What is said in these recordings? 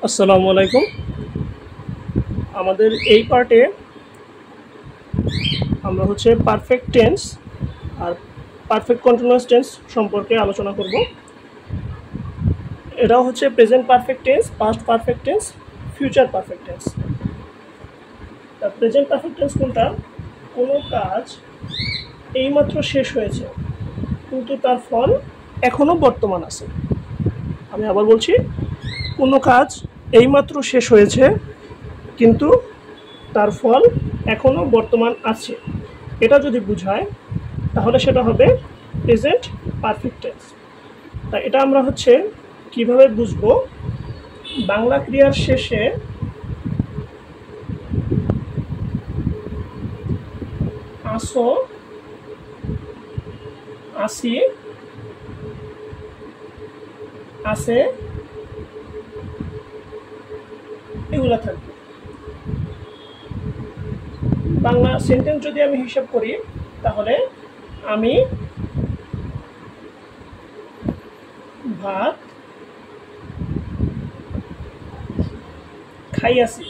আসসালামু আলাইকুম। আমাদের এই পার্টে আমরা পারফেক্ট টেন্স আর পারফেক্ট কন্টিনিউয়াস টেন্স সম্পর্কে আলোচনা করব। এটাও present perfect tense, past perfect tense, future perfect tense. Present perfect tense কোনটা? কোনো কাজ এইমাত্র শেষ হয়েছে কিন্তু তার ফল এখনও বর্তমান আছে। আমি আবার বলছি, কোনো কাজ এইমাত্র শেষ হয়েছে কিন্তু তার ফল এখনও বর্তমান আছে। এটা যদি বোঝায় তাহলে সেটা হবে প্রেজেন্ট পারফেক্ট টেন্স। তাই এটা আমরা কিভাবে বুঝবো? বাংলা ক্রিয়ার শেষে আসো, আসি, আছে এগুলা থাকবে। বাংলা সেন্টেন্স যদি আমি হিসাব করি তাহলে আমি ভাত খাইয়াছি,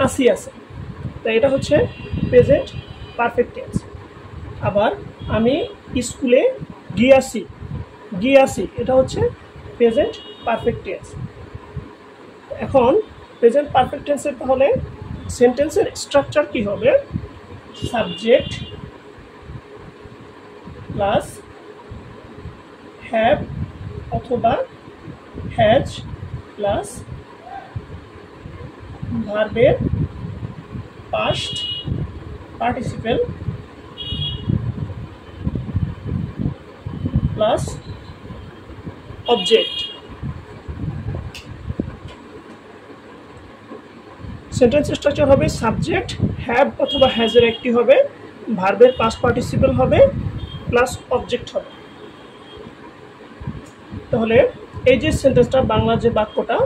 আসি আছে। তাই এটা প্রেজেন্ট পারফেক্ট টেন্স। আবার আমি স্কুলে গিয়াছি, গিয়াছি এটা প্রেজেন্ট পারফেক্ট টেন্স। এখন প্রেজেন্ট পারফেক্ট টেন্সের তাহলে সেন্টেন্সের স্ট্রাকচার কি হবে? সাবজেক্ট প্লাস হ্যাভ অথবা হ্যাজ প্লাস ভার্বের past participle plus object. Sentence structure হবে সাবজেক্ট হ্যাভ অথবা হ্যাজের একটি হবে, ভার্বের পাস্ট পার্টিসিপেল হবে প্লাস অবজেক্ট হবে। তাহলে এই যে সেন্টেন্সটা, বাংলা যে বাক্যটা,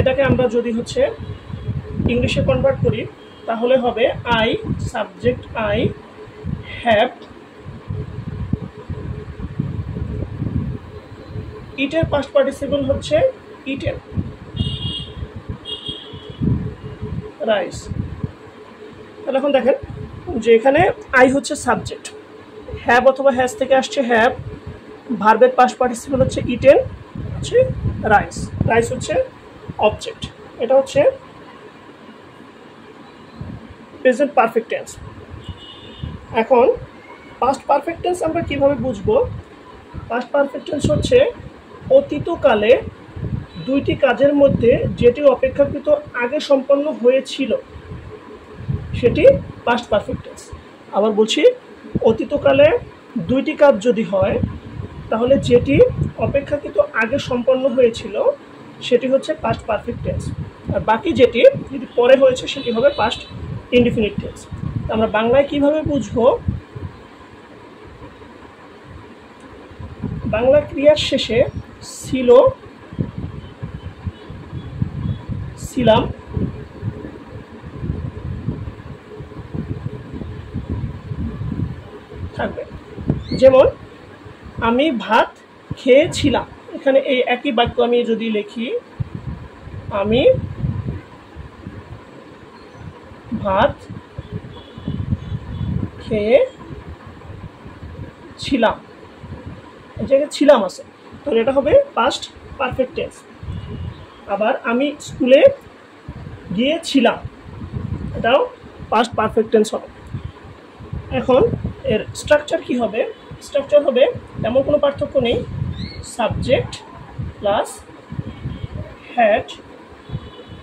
এটাকে আমরা যদি ইংলিশে কনভার্ট করি তাহলে হবে আই সাবজেক্ট আই হ্যাভ ইটের পাস্ট পার্টিসিপল ইটেন রাইস। তাহলে এখন দেখেন যে এখানে আই সাবজেক্ট, হ্যাভ অথবা হ্যাজ থেকে আসছে হ্যাভ, ভার্বের past participle eaten rice, rice object. এটা প্রেজেন্ট পারফেক্ট টেন্স। এখন পাস্ট পারফেক্ট টেন্স আমরা কিভাবে বুঝবো? পাস্ট পারফেক্ট টেন্স অতীতকালে দুইটি কাজের মধ্যে যেটি অপেক্ষাকৃত আগে সম্পন্ন হয়েছিল সেটি পাস্ট পারফেক্ট টেন্স। আবার বলছি, অতীতকালে দুইটি কাজ যদি হয় তাহলে যেটি অপেক্ষাকৃত আগে সম্পন্ন হয়েছিল সেটি পাস্ট পারফেক্ট টেন্স, আর বাকি যেটি পরে হয়েছে সেটি হবে পাস্ট ইনডিফিনিট টেন্স। আমরা বাংলায় কিভাবে বুঝবো? বাংলা ক্রিয়ার শেষে ছিল, ছিলাম, থাকবে। যেমন আমি ভাত খেয়েছিলাম, এখানে এই একই বাক্য আমি যদি লিখি, আমি ভাত খেয়েছিলাম, এই জায়গায় ছিলাম আছে, তাহলে এটা হবে পাস্ট পারফেক্ট টেন্স। আবার আমি স্কুলে গিয়েছিলাম, এটাও পাস্ট পারফেক্ট টেন্স হবে। এখন এর স্ট্রাকচার কি হবে? স্ট্রাকচার হবে তেমন কোনো পার্থক্য নেই, সাবজেক্ট প্লাস হ্যাড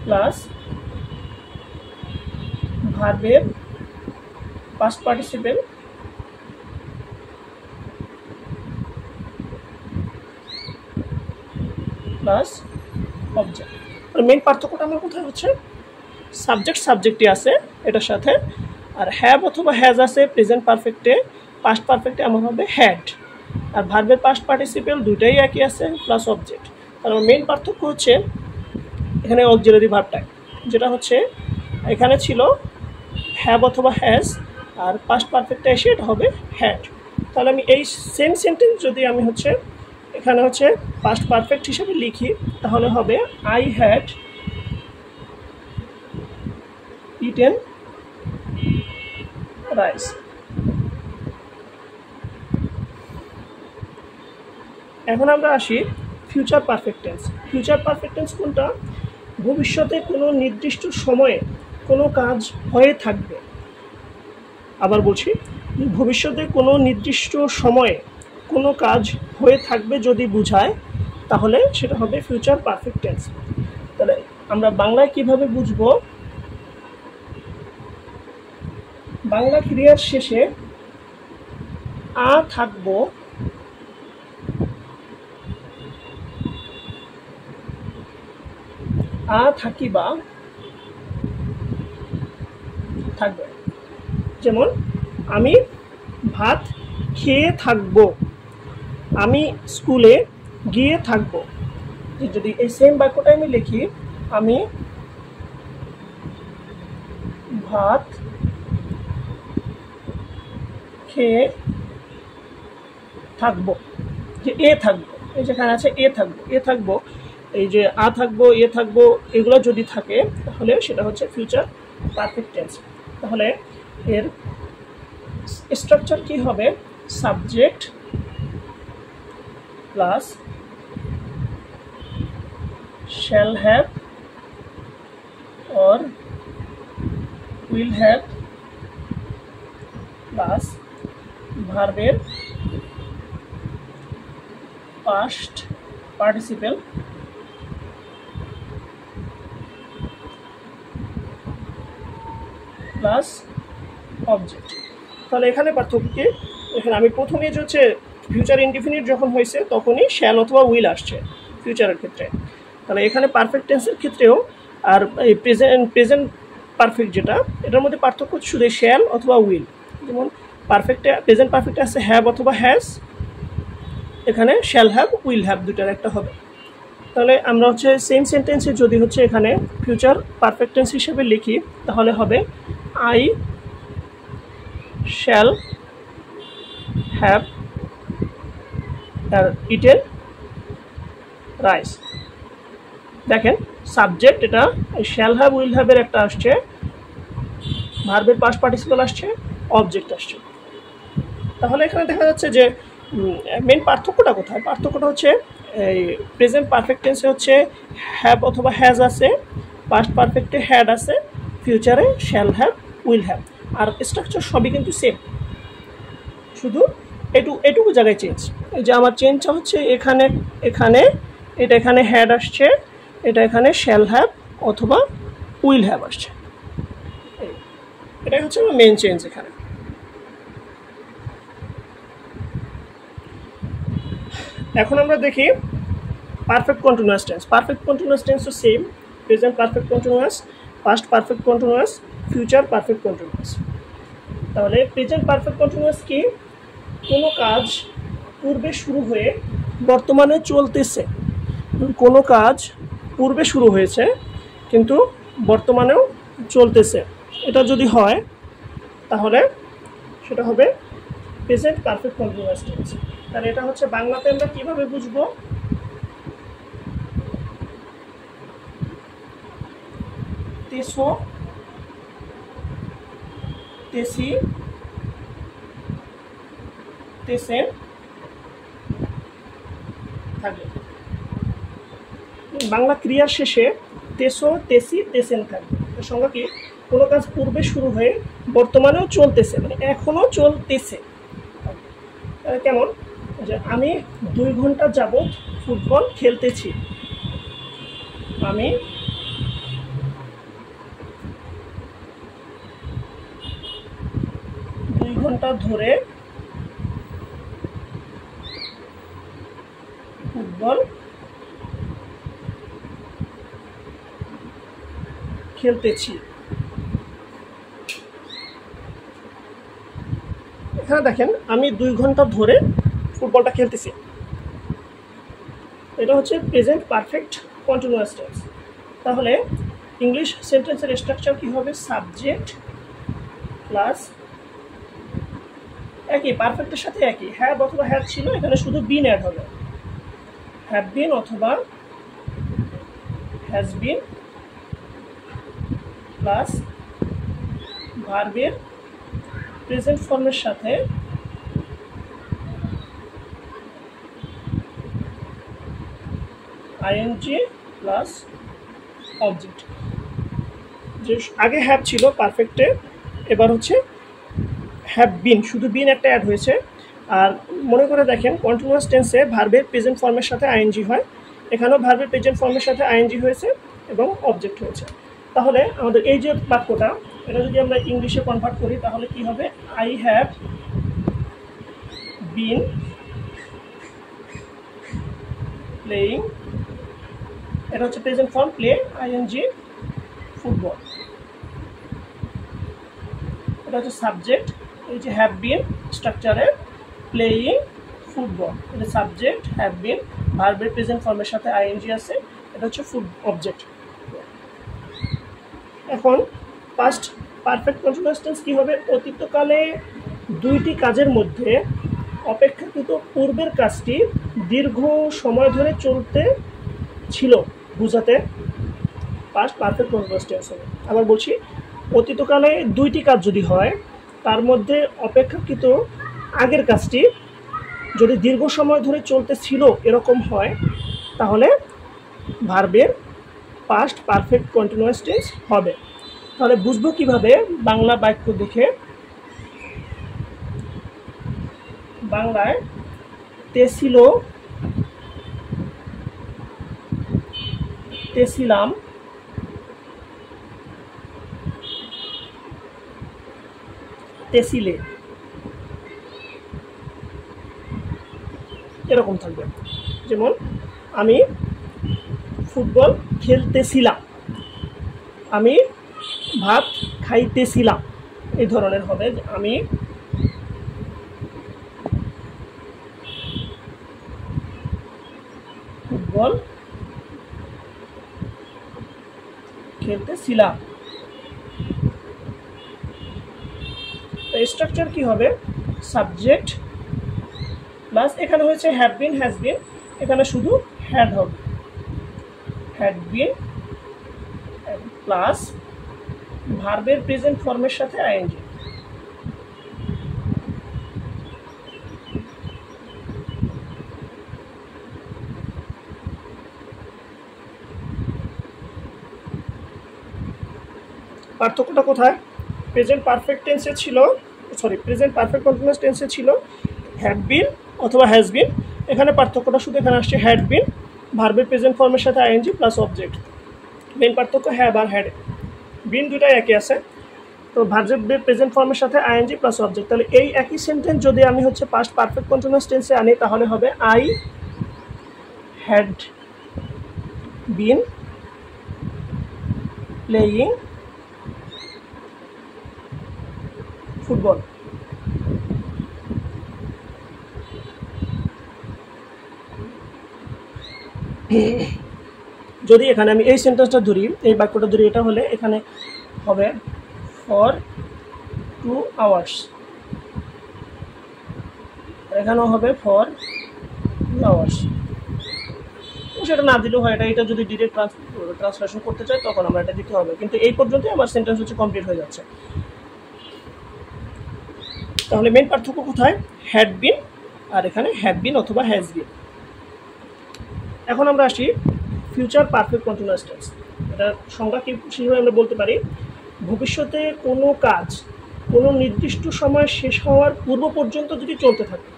প্লাস ভার্বের past participle plus object. Main পার্থক্যটা আমার কোথায় সাবজেক্ট সাবজেক্টই আছে এটার সাথে, আর হ্যাভ অথবা হ্যাজ আছে প্রেজেন্ট পারফেক্টে, পাস্ট পারফেক্টে আমার হবে হ্যাড, আর ভার্বের পাস্ট পার্টিসিপেল দুইটাই একই আছে প্লাস অবজেক্ট। কারণ মেইন পার্থক্য এখানে অক্সিলারি ভার্বটা, যেটা এখানে ছিল হ্যাভ অথবা হ্যাজ, আর পাস্ট পারফেক্টে এসে এটা হবে হ্যাড। তাহলে আমি এই সেম সেন্টেন্স যদি আমি হচ্ছে এখানে হচ্ছে পাস্ট পারফেক্ট হিসেবে লিখি তাহলে হবে আই হ্যাড ইটেন রাইস। এখন আমরা আসি future perfect tense. Future perfect tense কোনটা? ভবিষ্যতে কোনো নির্দিষ্ট সময়ে কোনো কাজ হয়ে থাকবে। আবার বলছি, ভবিষ্যতে কোনো নির্দিষ্ট সময়ে কোনো কাজ হয়ে থাকবে যদি বোঝায় তাহলে সেটা হবে ফিউচার পারফেক্ট টেন্স। তাহলে আমরা বাংলায় কিভাবে বুঝবো? বাংলা ক্রিয়ার শেষে আ থাকবো, আ থাকিবা থাকবে। যেমন আমি ভাত খেয়ে থাকবো, আমি স্কুলে গিয়ে থাকবো। যদি এই সেম বাক্যটা আমি লিখি, আমি ভাত খেয়ে থাকবো, যে এ থাকবো, এই যেখানে আছে এ থাকবো, এ থাকবো, এই যে আ থাকবো, এ থাকবো, এগুলো যদি থাকে তাহলে সেটা হচ্ছে ফিউচার পারফেক্ট টেন্স। তাহলে এর স্ট্রাকচার কি হবে? Subject plus shall have or will have plus ভার্বের পাস্ট পার্টিসিপেল প্লাস অবজেক্ট। তাহলে এখানে পার্থক্য কি? এখানে আমি প্রথমে যে হচ্ছে ফিউচার ইনডিফিনিট যখন হয়েছে তখনই শ্যাল অথবা উইল আসছে ফিউচারের ক্ষেত্রে। তাহলে এখানে পারফেক্ট টেন্সের ক্ষেত্রেও আর এই প্রেজেন্ট পারফেক্ট যেটা, এটার মধ্যে পার্থক্য শুধু শ্যাল অথবা উইল। যেমন পারফেক্টে প্রেজেন্ট পারফেক্টে আছে হ্যাভ অথবা হ্যাজ, এখানে শ্যাল হ্যাভ উইল হ্যাভ দুটার একটা হবে। তাহলে আমরা হচ্ছে সেম সেন্টেন্সে যদি হচ্ছে এখানে ফিউচার পারফেক্ট টেন্স হিসেবে লিখি তাহলে হবে I shall have eaten rice. দেখেন সাবজেক্ট এটা শ্যাল হ্যাভ উইল হ্যাভের একটা আসছে, ভার্বের পাস্ট পার্টিসিপল আসছে, অবজেক্ট আসছে। তাহলে এখানে দেখা যাচ্ছে যে মেন পার্থক্যটা কোথায়? পার্থক্যটা হচ্ছে এই প্রেজেন্ট পারফেক্ট টেন্সে হচ্ছে হ্যাভ অথবা হ্যাজ আছে, পাস্ট পারফেক্টে হ্যাড আছে, ফিউচারে শ্যাল হ্যাভ উইল হ্যাভ, আর স্ট্রাকচার সবই কিন্তু সেম, শুধু এটুকু জায়গায় চেঞ্জ। এই যে আমার চেঞ্জটা হচ্ছে এখানে এটা এখানে হ্যাড আসছে, এটা এখানে শ্যাল হ্যাভ অথবা উইল হ্যাভ আসছে, এটাই হচ্ছে আমার মেন চেঞ্জ এখানে। এখন আমরা দেখি perfect continuous tense. Perfect continuous tense তো same, present perfect continuous, past perfect continuous, future perfect continuous. তাহলে প্রেজেন্ট পারফেক্ট কন্টিনিউয়াস কি? কোনো কাজ পূর্বে শুরু হয়ে বর্তমানে চলতেছে, কোনো কাজ পূর্বে শুরু হয়েছে কিন্তু বর্তমানেও চলতেছে, এটা যদি হয় তাহলে সেটা হবে প্রেজেন্ট পারফেক্ট কন্টিনিউয়াস টেন্স। তাহলে এটা হচ্ছে বাংলাতে আমরা কিভাবে বুঝবো? তেসো, তেসি, তেসেন থাকবে। বাংলা ক্রিয়ার শেষে তেসো, তেসি, তেসেন থাকবে। এর সঙ্গে কি? কোনো কাজ পূর্বে শুরু হয়ে বর্তমানেও চলতেছে, মানে এখনো চলতেছে। কেমন? যে আমি 2 ঘন্টা যাবত ফুটবল খেলতেছি, আমি 2 ঘন্টা ধরে ফুটবল খেলতেছি। এখানে দেখেন আমি 2 ঘন্টা ধরে ফুটবলটা খেলতেছি, এটা হচ্ছে প্রেজেন্ট পারফেক্ট কন্টিনিউয়াস টেন্স। তাহলে ইংলিশ সেন্টেন্সের স্ট্রাকচার কি হবে? সাবজেক্ট প্লাস একই, পারফেক্টের সাথে একই, হ্যাভ অথবা হ্যাড ছিল, এখানে শুধু বিন অ্যাড হবে, হ্যাভ বিন অথবা হ্যাজ বিন প্লাস ভার্বের প্রেজেন্ট ফর্মের সাথে আইএনজি প্লাস অবজেক্ট। যে আগে হ্যাভ ছিল পারফেক্টে, এবার হচ্ছে হ্যাভ বিন, শুধু বিন একটা অ্যাড হয়েছে। আর মনে করে দেখেন কন্টিনিউয়াস টেন্সে ভার্বের প্রেজেন্ট ফর্মের সাথে আইএনজি হয়, এখানেও ভার্বের প্রেজেন্ট ফর্মের সাথে আইএনজি হয়েছে এবং অবজেক্ট হয়েছে। তাহলে আমাদের এই যে বাক্যটা, এটা যদি আমরা ইংলিশে কনভার্ট করি তাহলে কি হবে, আই হ্যাভ বিন প্লেয়িং, এটা হচ্ছে present form play ING football, এটা হচ্ছে সাবজেক্ট, এই যে হ্যাভ বিন স্ট্রাকচারে প্লেয়িং ফুটবল, এটা সাবজেক্ট, হ্যাভ বিন ভার্বের প্রেজেন্ট ফর্মের সাথে আইএনজি আছে, এটা হচ্ছে অবজেক্ট। এখন পাস্ট পারফেক্ট কন্টিনিউয়াস টেন্স কী হবে, অতীতকালে দুইটি কাজের মধ্যে অপেক্ষাকৃত পূর্বের কাজটি দীর্ঘ সময় ধরে চলতে ছিল বুঝাতে পাস্ট পারফেক্ট কন্টিনিউয়াস টেন্স হবে। আবার বলছি, অতীতকালে দুইটি কাজ যদি হয়, তার মধ্যে অপেক্ষাকৃত আগের কাজটি যদি দীর্ঘ সময় ধরে চলতে ছিল এরকম হয়, তাহলে ভার্বের পাস্ট পারফেক্ট কন্টিনিউয়াস টেন্স হবে। তাহলে বুঝবো কিভাবে, বাংলা বাক্য দেখে, বাংলায় তেছিল, তেছিলাম, তেছিলে, এরকম থাকবে। যেমন আমি ফুটবল খেলতেছিলাম, আমি ভাত খাইতেছিলাম, এই ধরনের হবে। আমি ফুটবল খেলতেছিলাম। স্ট্রাকচার কি হবে, সাবজেক্ট প্লাস এখানে হয়েছে হ্যাভ বিন হ্যাজ বিন, এখানে শুধু হ্যাড হবে, হ্যাড বিন প্লাস ভার্বের প্রেজেন্ট ফর্মের সাথে আইএনজি। পার্থক্যটা কোথায়, প্রেজেন্ট পারফেক্ট টেন্সে ছিল, প্রেজেন্ট পারফেক্ট কন্টিনিউয়াস টেন্সে ছিল হ্যাভ বিন অথবা হ্যাজ বিন, এখানে পার্থক্যটা শুধু এখানে আসছে হ্যাড বিন ভার্বের প্রেজেন্ট ফর্মের সাথে আইএনজি প্লাস অবজেক্ট। মেইন পার্থক্য হ্যাভ আর হ্যাড, বিন দুটাই একই আছে, তো ভার্বের প্রেজেন্ট ফর্মের সাথে আইএনজি প্লাস অবজেক্ট। তাহলে এই একই সেন্টেন্স যদি আমি হচ্ছে পাস্ট পারফেক্ট কন্টিনিউয়াস টেন্সে আনি, তাহলে হবে I had been playing football. যদি এখানে আমি এই সেন্টেন্সটা ধরি, এই বাক্যটা ধরি, এটা হলে এখানে হবে ফর 2 hours, এখানেও হবে ফর 2 hours। সেটা না দিলেও হয়, এটা যদি ডিরেক্ট ট্রান্সলেশন করতে চাই তখন আমরা এটা দিতে হবে, কিন্তু এই পর্যন্তই আমার সেন্টেন্স হচ্ছে কমপ্লিট হয়ে যাচ্ছে। তাহলে মেন পার্থক্য কোথায়, হ্যাড বিন আর এখানে হ্যাভ বিন অথবা হ্যাজ বিন। এখন আমরা আসি ফিউচার পারফেক্ট কন্টিনিউয়াস টেন্স। এটা সংজ্ঞা কি সেভাবে আমরা বলতে পারি, ভবিষ্যতে কোনো কাজ কোনো নির্দিষ্ট সময় শেষ হওয়ার পূর্ব পর্যন্ত যদি চলতে থাকে,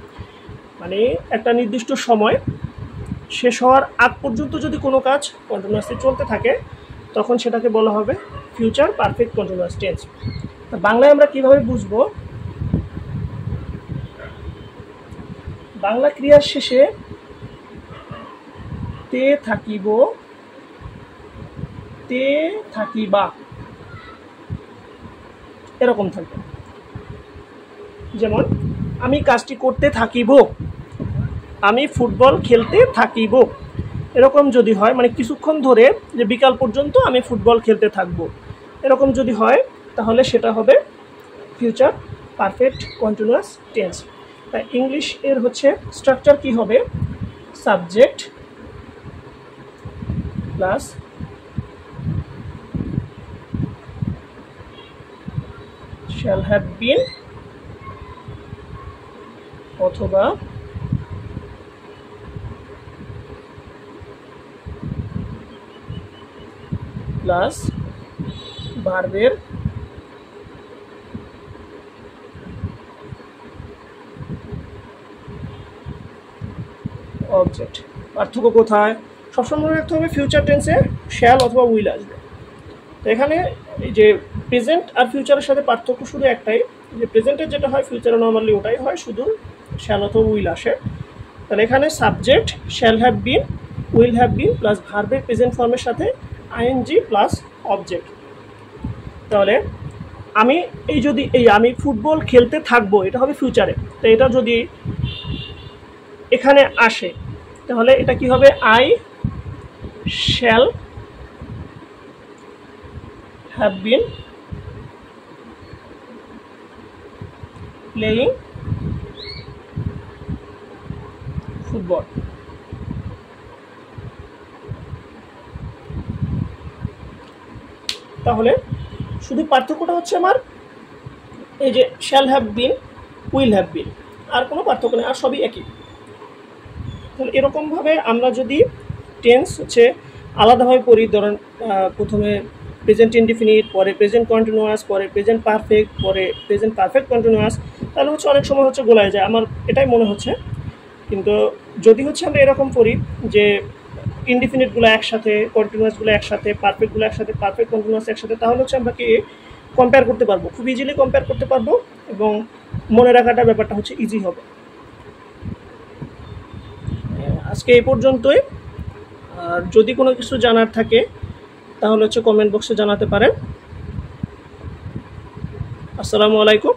মানে একটা নির্দিষ্ট সময় শেষ হওয়ার আগ পর্যন্ত যদি কোনো কাজ কন্টিনিউয়াসলি চলতে থাকে, তখন সেটাকে বলা হবে ফিউচার পারফেক্ট কন্টিনিউয়াস টেন্স। তা বাংলায় আমরা কিভাবে বুঝবো, বাংলা ক্রিয়ার শেষে তে থাকিব, তে থাকিবা, এরকম থাকবে। যেমন আমি কাজটি করতে থাকিব, আমি ফুটবল খেলতে থাকিব, এরকম যদি হয়, মানে কিছুক্ষণ ধরে, যে বিকাল পর্যন্ত আমি ফুটবল খেলতে থাকবো, এরকম যদি হয় তাহলে সেটা হবে ফিউচার পারফেক্ট কন্টিনিউয়াস টেন্স। তাই ইংলিশ এর হচ্ছে স্ট্রাকচার কি হবে, subject plus shall have been অথবা প্লাস ভার্বের অবজেক্ট। পার্থক্য কোথায়? সবসময় মনে রাখতে হবে ফিউচার টেন্সে শ্যাল অথবা উইল আসবে। তো এখানে এই যে প্রেজেন্ট আর ফিউচারের সাথে পার্থক্য শুধু একটাই, যে প্রেজেন্টের যেটা হয় ফিউচারে নর্মালি ওটাই হয়, শুধু শ্যাল অথবা উইল আসে। তাহলে এখানে subject shall have been, will have been plus ভার্বের প্রেজেন্ট ফর্মের সাথে আইএনজি প্লাস অবজেক্ট। তাহলে আমি ফুটবল খেলতে থাকবো, এটা হবে ফিউচারে। তো এটা যদি এখানে আসে তাহলে এটা কি হবে, I shall have been playing football. তাহলে শুধু পার্থক্যটা হচ্ছে আমার এই যে shall have been, will have been, আর কোনো পার্থক্য নেই, আর সবই একই। তাহলে এরকমভাবে আমরা যদি টেন্স হচ্ছে আলাদাভাবে পড়ি, ধরেন প্রথমে প্রেজেন্ট ইনডিফিনিট, পরে প্রেজেন্ট কন্টিনিউয়াস, পরে প্রেজেন্ট পারফেক্ট, পরে প্রেজেন্ট পারফেক্ট কন্টিনিউয়াস, তাহলে হচ্ছে অনেক সময় হচ্ছে গোলায় যায়, আমার এটাই মনে হচ্ছে। কিন্তু যদি হচ্ছে আমরা এরকম পড়ি যে ইনডিফিনিটগুলো একসাথে, কন্টিনিউয়াসগুলো একসাথে, পারফেক্টগুলো একসাথে, পারফেক্ট কন্টিনিউয়াস একসাথে, তাহলে হচ্ছে আমরা কি কম্পেয়ার করতে পারবো, খুব ইজিলি কম্পেয়ার করতে পারবো, এবং মনে রাখাটা ব্যাপারটা হচ্ছে ইজি হবে। আজকে এই পর্যন্তই। আর যদি কোনো কিছু জানার থাকে তাহলে হচ্ছে কমেন্ট বক্সে জানাতে পারেন। আসসালামু আলাইকুম।